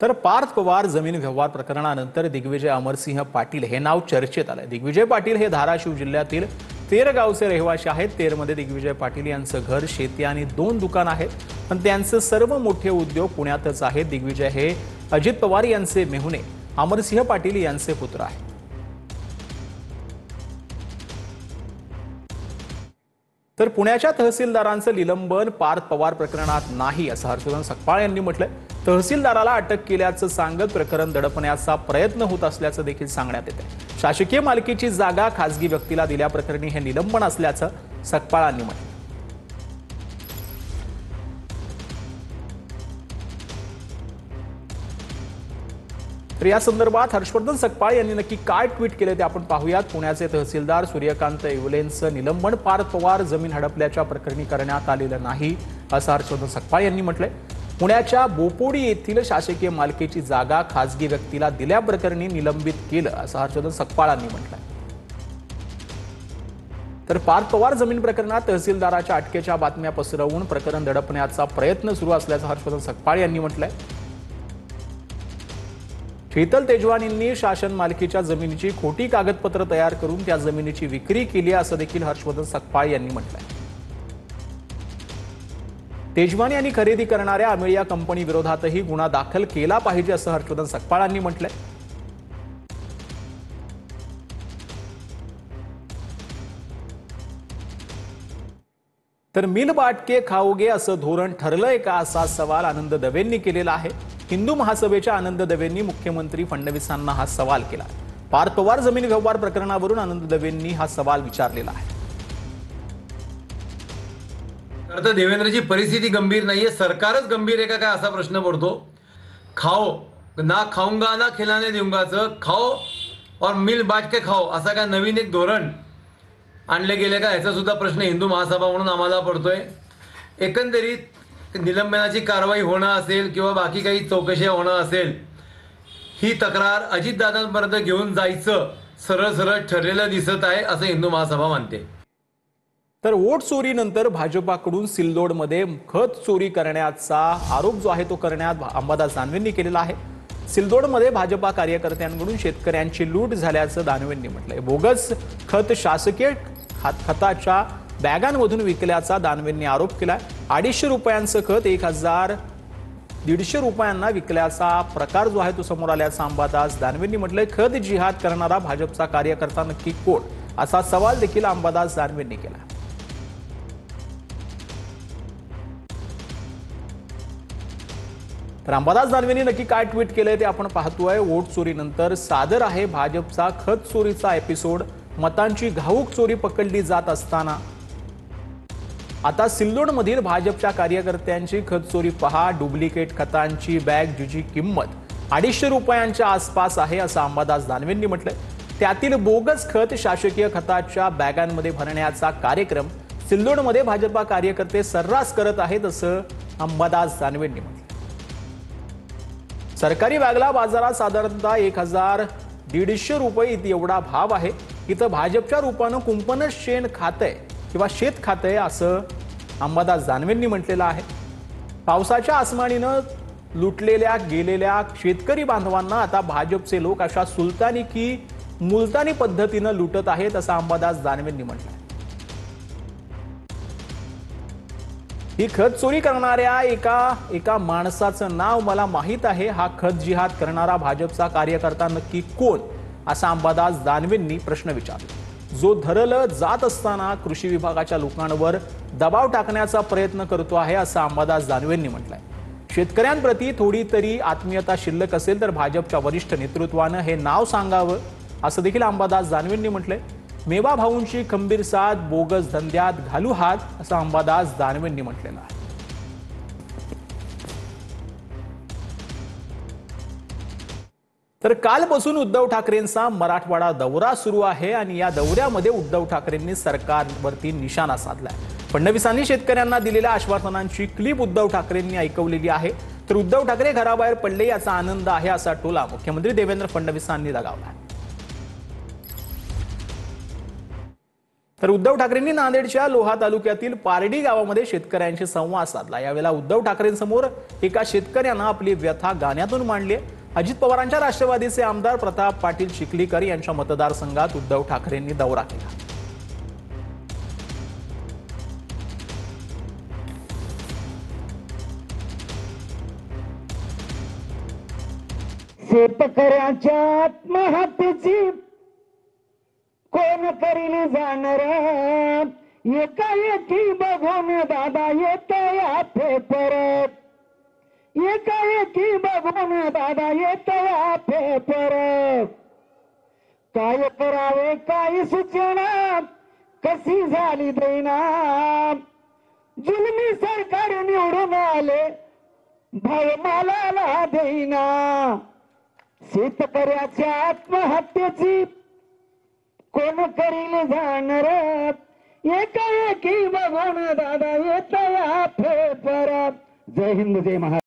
तर पार्थ पवार जमीन व्यवहार प्रकरणानंतर दिग्विजय अमरसिंह पाटील हे नाव चर्चेत आलंय। दिग्विजय पाटील हे धाराशिव जिल्ह्यातील तेर गावचे रहिवासी आहेत। तेरमध्ये दिग्विजय पाटील यांचं घर, शेती आणि 2 दुकान आहेत, पण त्यांचे सर्व मोठे उद्योग पुण्यातच आहेत। दिग्विजय हे अजित पवार यांचे मेहुणे अमरसिंह पाटील यांचे पुत्र आहेत। तर पुण्याच्या तहसीलदारांचं निलंबन पार्थ पवार प्रकरणात नाही असं हर्षवर्धन सकपाळ यांनी म्हटलंय। तहसीलदाराला अटक केल्याचं सांगत प्रकरण दडपण्याचा प्रयत्न होत असल्याचं देखील सांगण्यात येते। शासकीय मालकीची जागा खासगी व्यक्तीला दिल्याप्रकरणी हे निलंबन असल्याचं सकपाळांनी म्हटलं। तर या संदर्भात हर्षवर्धन सकपाळ यांनी नक्की काय ट्विट केले ते आपण पाहूयात। पुण्याचे तहसीलदार सूर्यकांत येवलेंचं निलंबन पार्थ पवार जमीन हडपल्याच्या प्रकरणी करण्यात आलेलं नाही असं हर्षवर्धन सकपाळ यांनी म्हटलंय। पुण्याच्या बोपोडी येथील शासकीय मालकीची जागा खासगी व्यक्तीला दिल्याप्रकरणी निलंबित केलं असं हर्षवर्धन सकपाळांनी म्हटलंय। तर पार्थ पवार जमीन प्रकरणात तहसीलदाराच्या अटकेच्या बातम्या पसरवून प्रकरण दडपण्याचा प्रयत्न सुरू असल्याचं हर्षवर्धन सकपाळ यांनी म्हटलंय। शीतल तेजवानींनी शासन मालकीच्या जमिनीची खोटी कागदपत्र तयार करून त्या जमिनीची विक्री केली असं देखील हर्षवर्धन सकपाळ यांनी म्हटलंय। तेजवानी आणि खरेदी करणाऱ्या अमेरिया कंपनी विरोधातही गुन्हा दाखल केला पाहिजे असं हर्षवर्धन सकपाळांनी म्हटलंय। तर मिल बाटके खाओगे असं धोरण ठरलंय का असा सवाल आनंद दवेंनी केलेला आहे। हिंदू महासभेच्या आनंद दवेंनी मुख्यमंत्री फडणवीसांना हा सवाल केला। पार्थ पवार जमीन व्यवहार प्रकरणावरून आनंद दवेंनी हा सवाल विचारलेला आहे। तर देवेंद्रची परिस्थिती गंभीर नाहीये, सरकारच गंभीर आहे का काय असा प्रश्न पडतो। खाओ ना खाऊंगा ना खिलाने देऊंगाचं खाओ और मिल बांट के खाओ असा काय नवीन एक धोरण आणले गेले का याचा सुद्धा प्रश्न हिंदू महासभा म्हणून आम्हाला पडतोय। एकंदरीत निलंबनाची कारवाई होणं असेल किंवा बाकी काही चौकशी होणं असेल, ही तक्रार अजितदादांपर्यंत घेऊन जायचं सरळ सरळ ठरलेलं दिसत आहे असं हिंदू महासभा मानते। तर वोट चोरीनंतर भाजपाकडून सिल्लोडमध्ये खत चोरी करण्याचा आरोप जो आहे तो करण्यात अंबादास दानवेंनी केलेला आहे। सिल्लोडमध्ये भाजपा कार्यकर्त्यांकडून शेतकऱ्यांची लूट झाल्याचं दानवेंनी म्हटलंय। बोगस खत शासकीय खताच्या बॅगांमधून विकल्याचा दानवेंनी आरोप केलाय। 250 रुपयांचं खत 1,150 रुपयांना विकल्याचा प्रकार जो आहे तो समोर आल्याचं अंबादास दानवेंनी म्हटलंय। खत जिहाद करणारा भाजपचा कार्यकर्ता नक्की कोण असा सवाल देखील अंबादास दानवेंनी केला। तर अंबादास दानवेंनी नक्की काय ट्विट केलंय ते आपण पाहतोय। वोट चोरीनंतर सादर आहे भाजपचा खत चोरीचा एपिसोड। मतांची घाऊक चोरी पकडली जात असताना आता सिल्लोडमधील भाजपच्या कार्यकर्त्यांची खत चोरी पहा। डुप्लिकेट खतांची बॅग जिची किंमत 250 रुपयांच्या आसपास आहे असं अंबादास दानवेंनी म्हटलंय। त्यातील बोगस खत शासकीय खताच्या बॅगांमध्ये भरण्याचा कार्यक्रम सिल्लोडमध्ये भाजपा कार्यकर्ते सर्रास करत आहेत असं अंबादास दानवेंनी म्हटलं। सरकारी बॅगला बाजारात साधारणतः 1,150 रुपये एवढा भाव आहे। इथं भाजपच्या रूपानं कुंपणच शेण खातंय किंवा शेत खातंय असं अंबादास दानवेंनी म्हटलेलं आहे। पावसाच्या आसमानीनं लुटलेल्या गेलेल्या शेतकरी बांधवांना आता भाजपचे लोक अशा सुलतानी की मुलतानी पद्धतीनं लुटत आहेत असं अंबादास दानवेंनी म्हटलंय। ही खत चोरी करणाऱ्या एका माणसाचं नाव मला माहित आहे। हा खत जिहाद करणारा भाजपचा कार्यकर्ता नक्की कोण असा अंबादास दानवेंनी प्रश्न विचारला। जो धरलं जात असताना कृषी विभागाच्या लोकांवर दबाव टाकण्याचा प्रयत्न करतो आहे असं अंबादास दानवेंनी म्हटलंय। शेतकऱ्यांप्रती थोडी तरी आत्मीयता शिल्लक असेल तर भाजपच्या वरिष्ठ नेतृत्वानं हे नाव सांगावं असं देखील अंबादास दानवेंनी म्हटलंय। मेवा भाऊंची खंबीर साथ बोगस धंद्यात घालू हात असं अंबादास दानवेंनी म्हटलेलं आहे। तर कालपासून उद्धव ठाकरेंचा मराठवाडा दौरा सुरू आहे आणि या दौऱ्यामध्ये उद्धव ठाकरेंनी सरकारवरती निशाणा साधलाय। फडणवीसांनी शेतकऱ्यांना दिलेल्या आश्वासनांची क्लिप उद्धव ठाकरेंनी ऐकवलेली आहे। तर उद्धव ठाकरे घराबाहेर पडले याचा आनंद आहे असा टोला मुख्यमंत्री देवेंद्र फडणवीसांनी लगावला। तर उद्धव ठाकरेंनी नांदेडच्या लोहा तालुक्यातील पारडी गावामध्ये शेतकऱ्यांशी संवाद साधला। यावेळेला उद्धव ठाकरेंसमोर एका शेतकऱ्यानं आपली व्यथा गाण्यातून मांडली। अजित पवारांच्या राष्ट्रवादीचे आमदार प्रताप पाटील चिखलीकर यांच्या मतदारसंघात उद्धव ठाकरेंनी दौरा केला। शेतकऱ्याच्या आत्महत्येची कोण करील जाणार, एकाएकी बघून दादा येत या पेपर, एकाएकी बघून दादा येत या पेपर। काय करावे काय सूचना कशी झाली देना, जुलमी सरकार निवडून आले भाव मालाला देईना। शेतकऱ्याच्या आत्महत्येची कोण करील जाणार, एकाएकी बघून दादा येत या पेपर। जय हिंद जय महाराष्ट्र।